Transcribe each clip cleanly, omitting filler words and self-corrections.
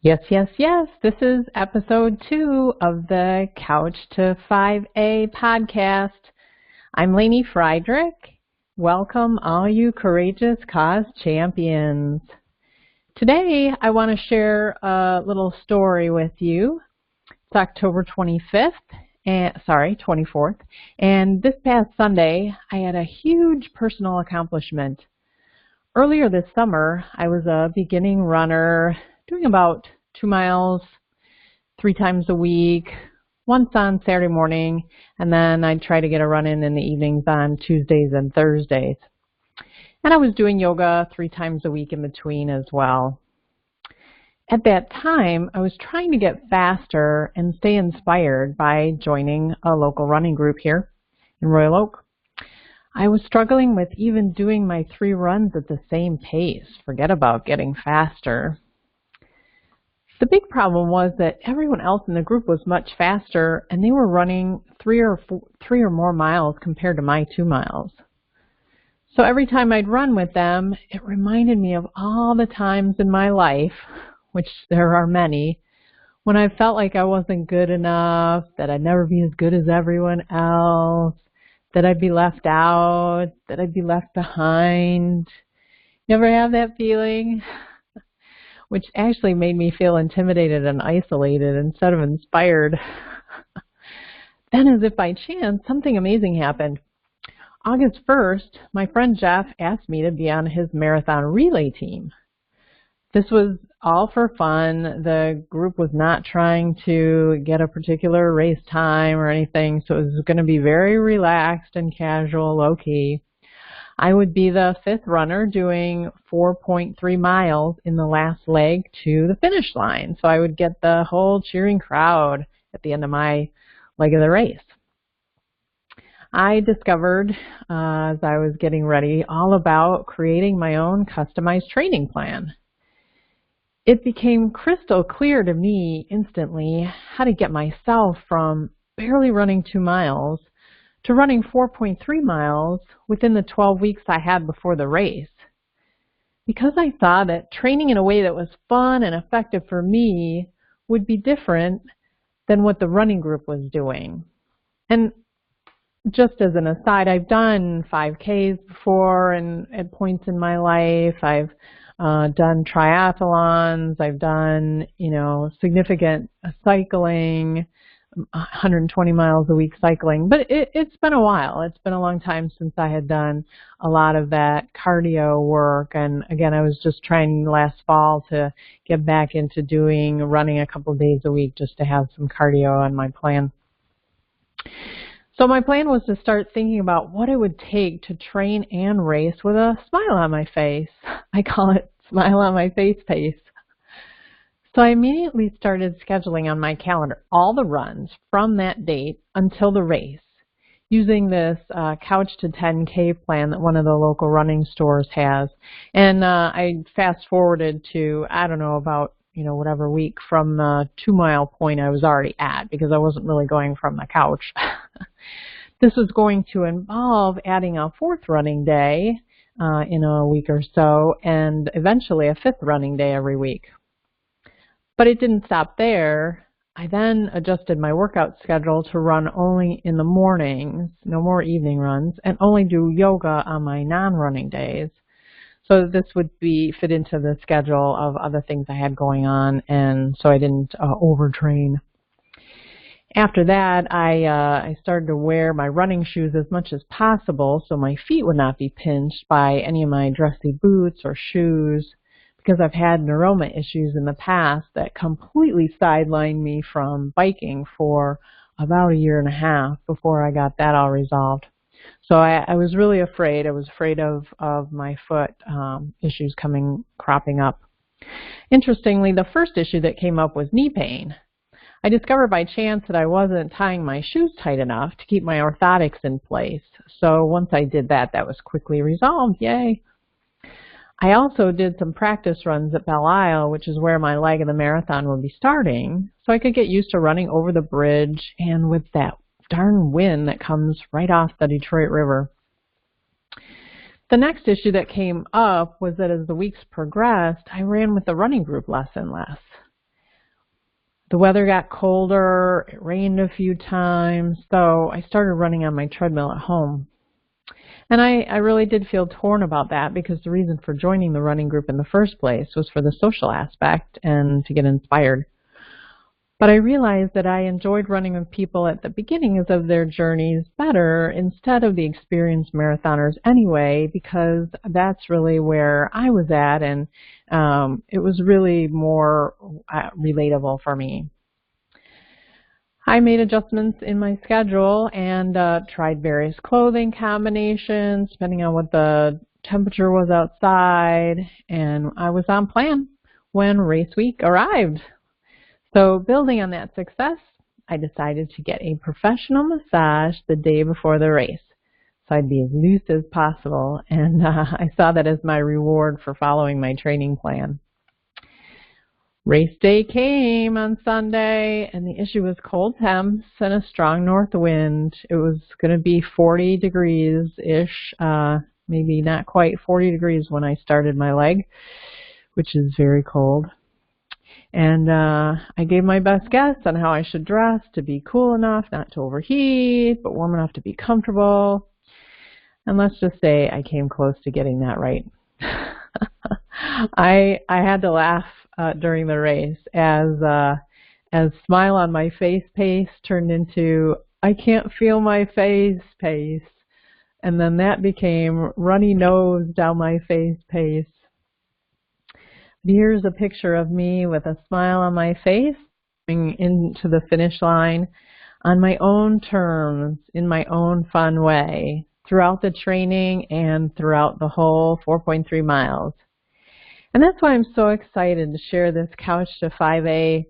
Yes, yes, yes. This is episode 2 of the Couch to 5A podcast. I'm Lainey Frydrych. Welcome all you courageous cause champions. Today I want to share a little story with you. It's October 24th, and this past Sunday I had a huge personal accomplishment. Earlier this summer, I was a beginning runner doing about 2 miles 3 times a week, once on Saturday morning, and then I'd try to get a run in the evenings on Tuesdays and Thursdays. And I was doing yoga 3 times a week in between as well. At that time, I was trying to get faster and stay inspired by joining a local running group here in Royal Oak. I was struggling with even doing my 3 runs at the same pace. Forget about getting faster. The big problem was that everyone else in the group was much faster, and they were running 3 or more miles compared to my 2 miles. So every time I'd run with them, it reminded me of all the times in my life, which there are many, when I felt like I wasn't good enough, that I'd never be as good as everyone else, that I'd be left out, that I'd be left behind. You ever have that feeling? Which actually made me feel intimidated and isolated instead of inspired. Then, as if by chance, something amazing happened. August 1st, my friend Jeff asked me to be on his marathon relay team. This was all for fun. The group was not trying to get a particular race time or anything, so it was going to be very relaxed and casual, low-key. I would be the 5th runner doing 4.3 miles in the last leg to the finish line, so I would get the whole cheering crowd at the end of my leg of the race. I discovered, as I was getting ready, all about creating my own customized training plan. It became crystal clear to me instantly how to get myself from barely running 2 miles to running 4.3 miles within the 12 weeks I had before the race. Because I saw that training in a way that was fun and effective for me would be different than what the running group was doing. And just as an aside, I've done 5Ks before and at points in my life. I've done triathlons. I've done, significant cycling, 120 miles a week cycling. But it's been a while. It's been a long time since I had done a lot of that cardio work. And again, I was just trying last fall to get back into running a couple of days a week just to have some cardio on my plan. So my plan was to start thinking about what it would take to train and race with a smile on my face. I call it smile on my face pace. So I immediately started scheduling on my calendar all the runs from that date until the race, using this Couch to 10K plan that one of the local running stores has. And I fast forwarded to, about whatever week from the 2 mile point I was already at, because I wasn't really going from the couch. This was going to involve adding a 4th running day in a week or so, and eventually a 5th running day every week. But it didn't stop there. I then adjusted my workout schedule to run only in the mornings, no more evening runs, and only do yoga on my non-running days. So this would fit into the schedule of other things I had going on, and so I didn't overtrain. After that, I started to wear my running shoes as much as possible so my feet would not be pinched by any of my dressy boots or shoes, because I've had neuroma issues in the past that completely sidelined me from biking for about 1.5 years before I got that all resolved. So I was really afraid. I was afraid of my foot issues cropping up. Interestingly, the first issue that came up was knee pain. I discovered by chance that I wasn't tying my shoes tight enough to keep my orthotics in place. So once I did that, that was quickly resolved. Yay! I also did some practice runs at Belle Isle, which is where my leg of the marathon will be starting, so I could get used to running over the bridge and with that darn wind that comes right off the Detroit River. The next issue that came up was that as the weeks progressed, I ran with the running group less and less. The weather got colder, it rained a few times, so I started running on my treadmill at home. And I really did feel torn about that because the reason for joining the running group in the first place was for the social aspect and to get inspired. But I realized that I enjoyed running with people at the beginnings of their journeys better instead of the experienced marathoners anyway, because that's really where I was at, and it was really more relatable for me. I made adjustments in my schedule and tried various clothing combinations depending on what the temperature was outside, and I was on plan when race week arrived. So building on that success, I decided to get a professional massage the day before the race, so I'd be as loose as possible, and I saw that as my reward for following my training plan. Race day came on Sunday, and the issue was cold temps and a strong north wind. It was going to be 40 degrees-ish, maybe not quite 40 degrees when I started my leg, which is very cold. And I gave my best guess on how I should dress to be cool enough not to overheat, but warm enough to be comfortable. And let's just say I came close to getting that right. I had to laugh during the race as smile on my face pace turned into I can't feel my face pace. And then that became runny nose down my face pace. Here's a picture of me with a smile on my face going into the finish line on my own terms, in my own fun way, throughout the training and throughout the whole 4.3 miles. And that's why I'm so excited to share this Couch to 5A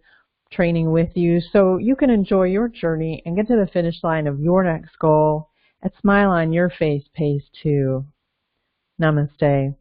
training with you so you can enjoy your journey and get to the finish line of your next goal at smile on your face pace too. Namaste.